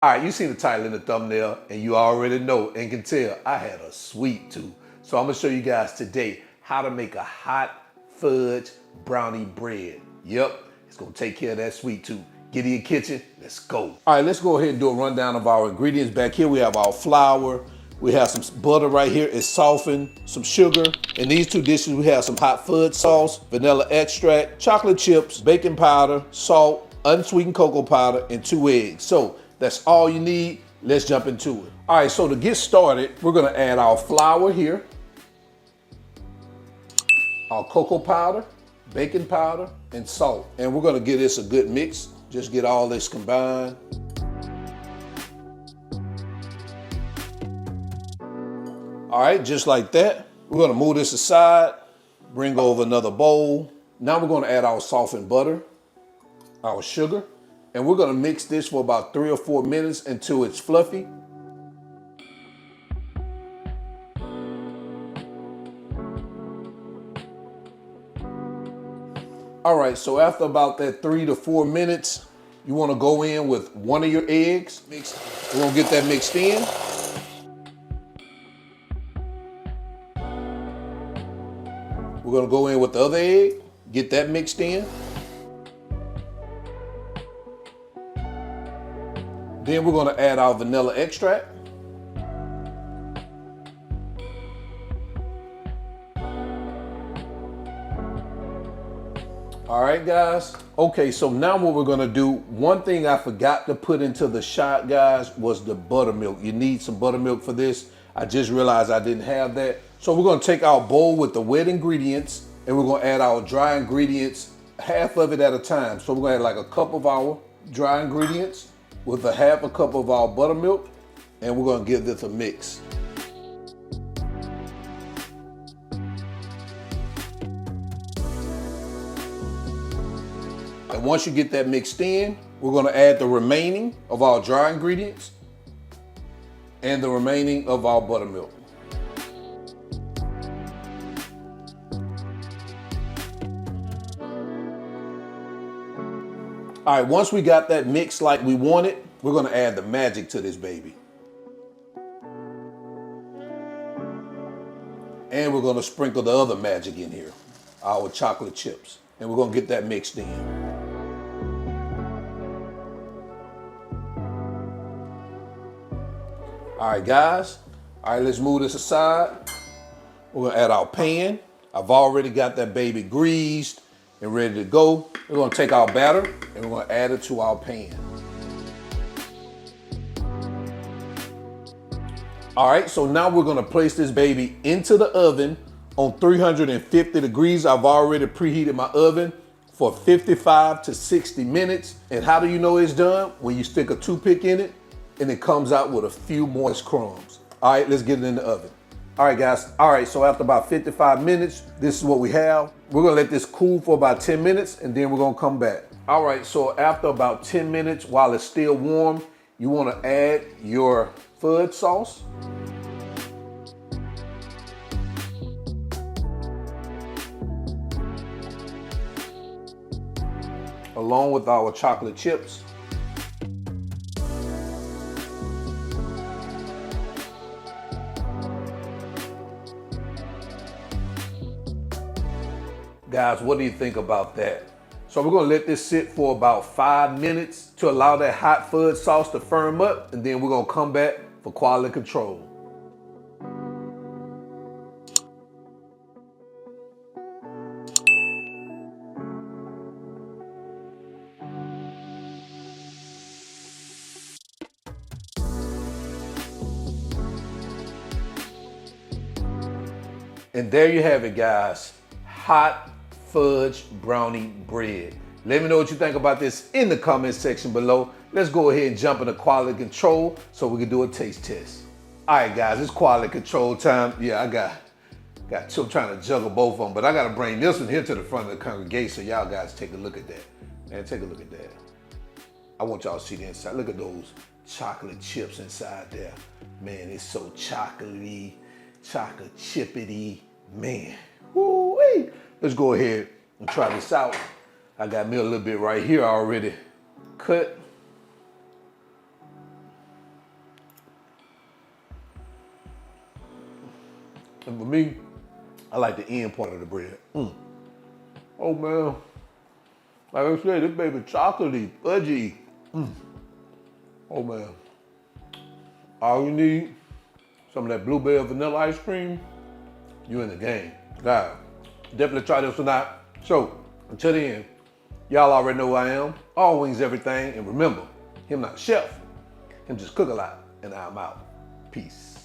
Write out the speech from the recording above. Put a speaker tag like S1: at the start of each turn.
S1: All right, you see the title in the thumbnail and you already know and can tell I had a sweet tooth. So I'm gonna show you guys today how to make a hot fudge brownie bread. Yep, it's gonna take care of that sweet tooth. Get in your kitchen, let's go. All right, let's go ahead and do a rundown of our ingredients. Back here we have our flour, we have some butter right here, it's softened, some sugar. In these two dishes we have some hot fudge sauce, vanilla extract, chocolate chips, baking powder, salt, unsweetened cocoa powder, and 2 eggs. So that's all you need. Let's jump into it. All right, so to get started, we're gonna add our flour here, our cocoa powder, baking powder, and salt. And we're gonna give this a good mix. Just get all this combined. All right, just like that. We're gonna move this aside, bring over another bowl. Now we're gonna add our softened butter, our sugar, and we're gonna mix this for about 3 or 4 minutes until it's fluffy. All right, so after about that 3 to 4 minutes, you wanna go in with one of your eggs. We're gonna get that mixed in. We're gonna go in with the other egg, get that mixed in. Then we're gonna add our vanilla extract. All right, guys. Okay, so now what we're gonna do, one thing I forgot to put into the shot, guys, was the buttermilk. You need some buttermilk for this. I just realized I didn't have that. So we're gonna take our bowl with the wet ingredients and we're gonna add our dry ingredients, half of it at a time. So we're gonna add like a cup of our dry ingredients with a half a cup of our buttermilk, and we're gonna give this a mix. And once you get that mixed in, we're gonna add the remaining of our dry ingredients and the remaining of our buttermilk. All right, once we got that mix like we want it, we're gonna add the magic to this baby. And we're gonna sprinkle the other magic in here, our chocolate chips. And we're gonna get that mixed in. All right, guys. All right, let's move this aside. We're gonna add our pan. I've already got that baby greased and ready to go. We're gonna take our batter and we're gonna add it to our pan. All right, so now we're gonna place this baby into the oven on 350 degrees. I've already preheated my oven for 55 to 60 minutes. And how do you know it's done? When you stick a toothpick in it and it comes out with a few moist crumbs. All right, let's get it in the oven. All right, guys. All right, so after about 55 minutes, this is what we have. We're gonna let this cool for about 10 minutes and then we're gonna come back. All right, so after about 10 minutes, while it's still warm, you wanna add your fudge sauce. Along with our chocolate chips. Guys, what do you think about that? So we're gonna let this sit for about 5 minutes to allow that hot fudge sauce to firm up, and then we're gonna come back for quality control. And there you have it, guys. Hot fudge brownie bread. Let me know what you think about this in the comment section below. Let's go ahead and jump into quality control so we can do a taste test. All right, guys, it's quality control time. Yeah, I got I'm trying to juggle both of them, but I got to bring this one here to the front of the congregation so y'all guys take a look at that. Man, take a look at that. I want y'all to see the inside. Look at those chocolate chips inside there. Man, it's so chocolatey, chocolate chippity. Man, woo-wee. Let's go ahead and try this out. I got me a little bit right here already cut. And for me, I like the end part of the bread. Oh man, like I said, this baby chocolatey, fudgy. Oh man. All you need, some of that blueberry vanilla ice cream, you in the game. Guys, definitely try this or not. So, until the end, y'all already know who I am. All wings, everything. And remember, him not chef, him just cook a lot. And I'm out. Peace.